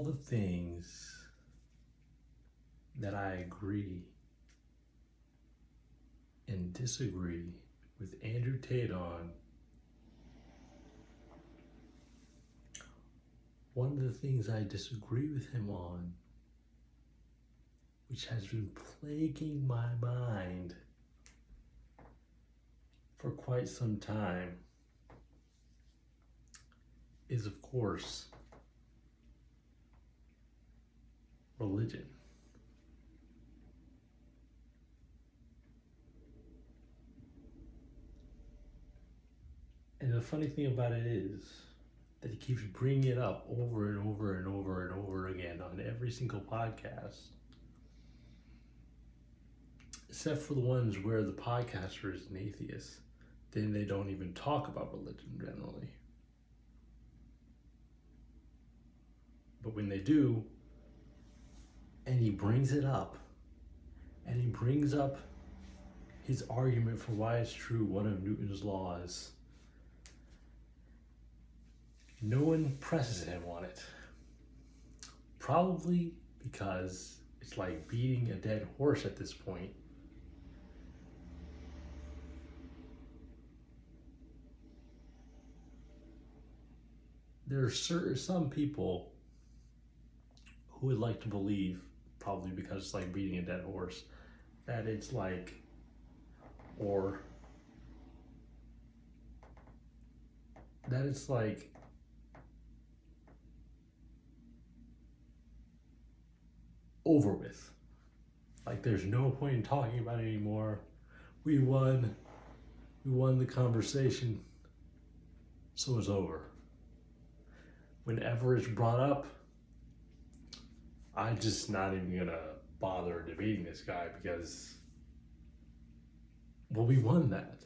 the things that I agree and disagree with Andrew Tate on, one of the things I disagree with him on, which has been plaguing my mind for quite some time, is of course religion. And the funny thing about it is that he keeps bringing it up over and over and over and over again on every single podcast, except for the ones where the podcaster is an atheist. Then they don't even talk about religion generally. But when they do, and he brings it up, and he brings up his argument for why it's true, one of Newton's laws, no one presses him on it. Probably because it's like beating a dead horse at this point. There are some people who would like to believe, probably because it's like beating a dead horse, that it's like, or that it's like over with. Like there's no point in talking about it anymore. We won the conversation, so it's over. Whenever it's brought up, I'm just not even gonna bother debating this guy because, well, we won that.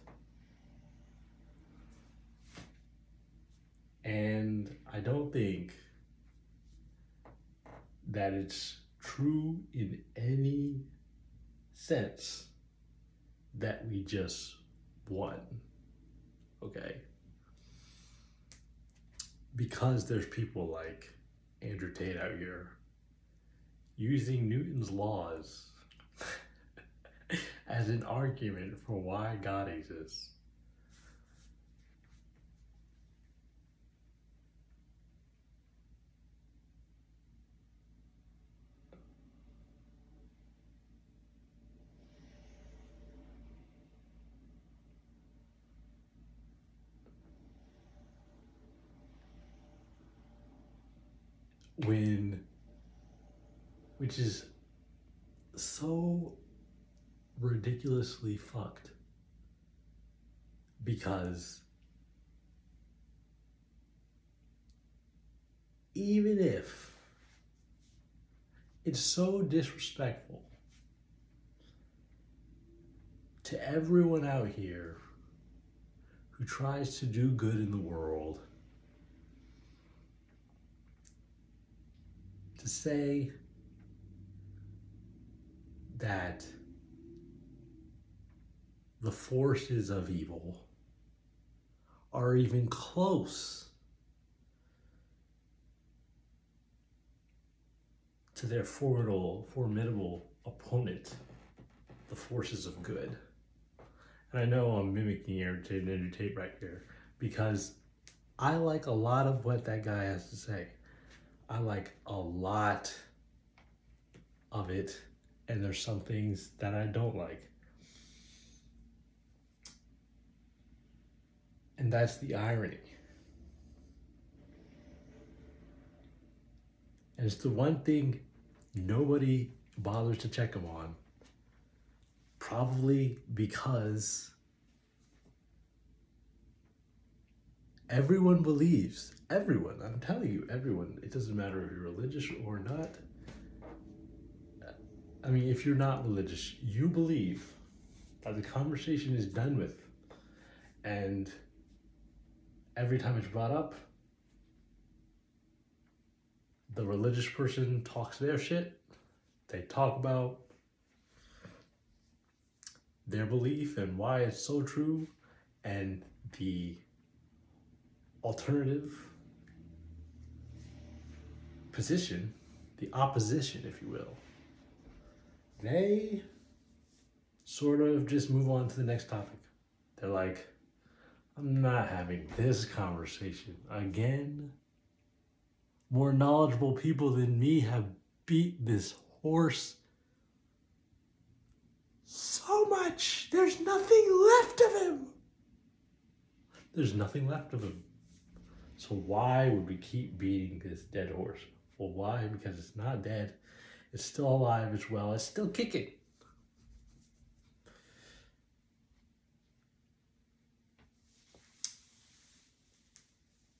And I don't think that it's true in any sense that we just won, okay? Because there's people like Andrew Tate out here using Newton's laws as an argument for why God exists. Which is so ridiculously fucked, because even if it's so disrespectful to everyone out here who tries to do good in the world, to say that the forces of evil are even close to their formidable opponent, the forces of good. And I know I'm mimicking Andrew Tate right here because I like a lot of what that guy has to say. I like a lot of it, and there's some things that I don't like. And that's the irony. And it's the one thing nobody bothers to check him on. Probably because everyone believes, everyone, I'm telling you, everyone, it doesn't matter if you're religious or not. I mean, if you're not religious, you believe that the conversation is done with. And every time it's brought up, the religious person talks their shit. They talk about their belief and why it's so true, and the alternative position, the opposition, if you will, they sort of just move on to the next topic. They're like, I'm not having this conversation again. More knowledgeable people than me have beat this horse so much. There's nothing left of him. There's nothing left of him. So why would we keep beating this dead horse? Well, why? Because it's not dead. It's still alive as well. It's still kicking.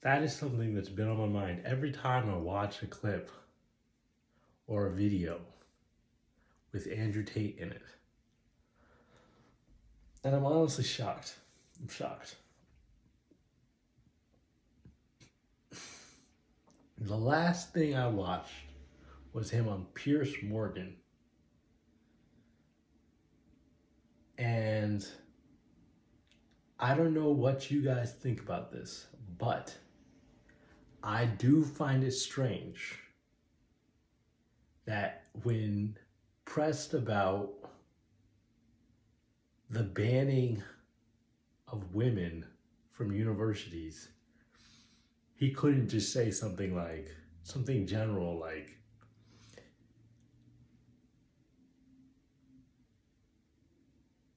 That is something that's been on my mind every time I watch a clip or a video with Andrew Tate in it. And I'm honestly shocked. I'm shocked. The last thing I watched was him on Piers Morgan. And I don't know what you guys think about this, but I do find it strange that when pressed about the banning of women from universities, he couldn't just say something general like,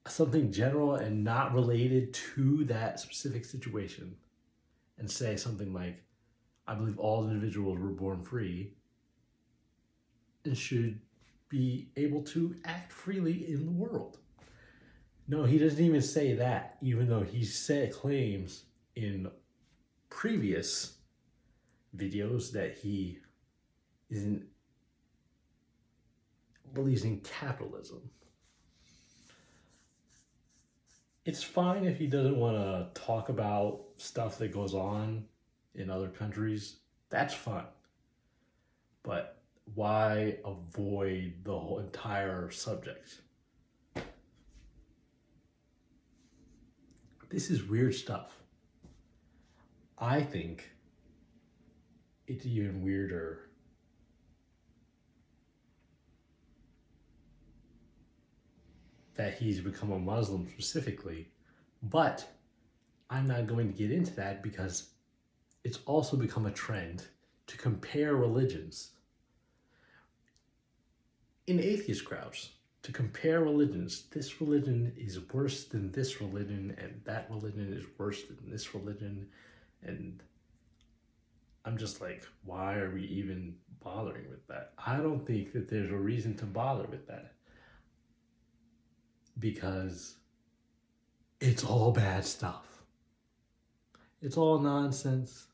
something general and not related to that specific situation, and say something like, I believe all individuals were born free and should be able to act freely in the world. No, he doesn't even say that, even though he claims in previous videos that he believes in capitalism. It's fine if he doesn't want to talk about stuff that goes on in other countries. That's fine. But why avoid the whole entire subject? This is weird stuff. I think it's even weirder that he's become a Muslim specifically, but I'm not going to get into that because it's also become a trend to compare religions in atheist crowds, to compare religions. This religion is worse than this religion, and that religion is worse than this religion. And I'm just like, why are we even bothering with that? I don't think that there's a reason to bother with that, because it's all bad stuff. It's all nonsense.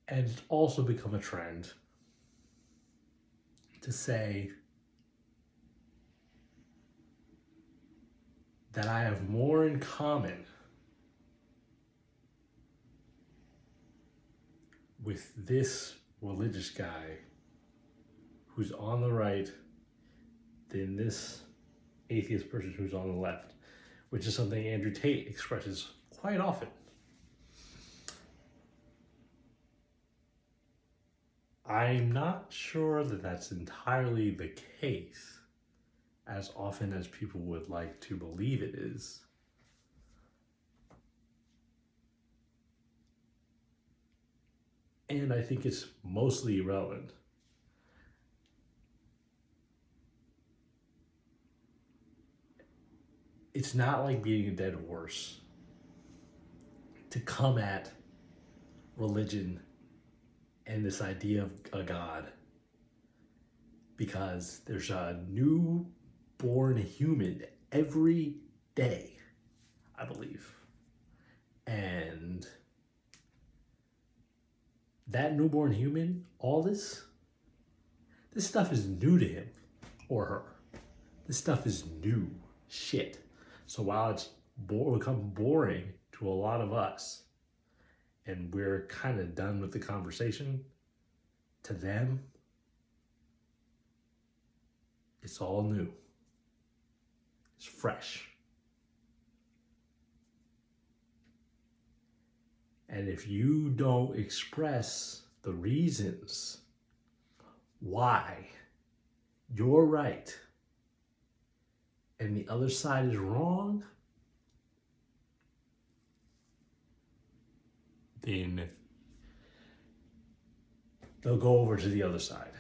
And it's also become a trend to say that I have more in common with this religious guy who's on the right than this atheist person who's on the left, which is something Andrew Tate expresses quite often. I'm not sure that that's entirely the case, as often as people would like to believe it is. And I think it's mostly irrelevant. It's not like beating a dead horse to come at religion and this idea of a God, because there's a newborn human every day, I believe. And that newborn human, all this stuff is new to him or her. This stuff is new shit. So while it's become boring to a lot of us, and we're kind of done with the conversation, to them, it's all new. It's fresh. And if you don't express the reasons why you're right and the other side is wrong, then they'll go over to the other side.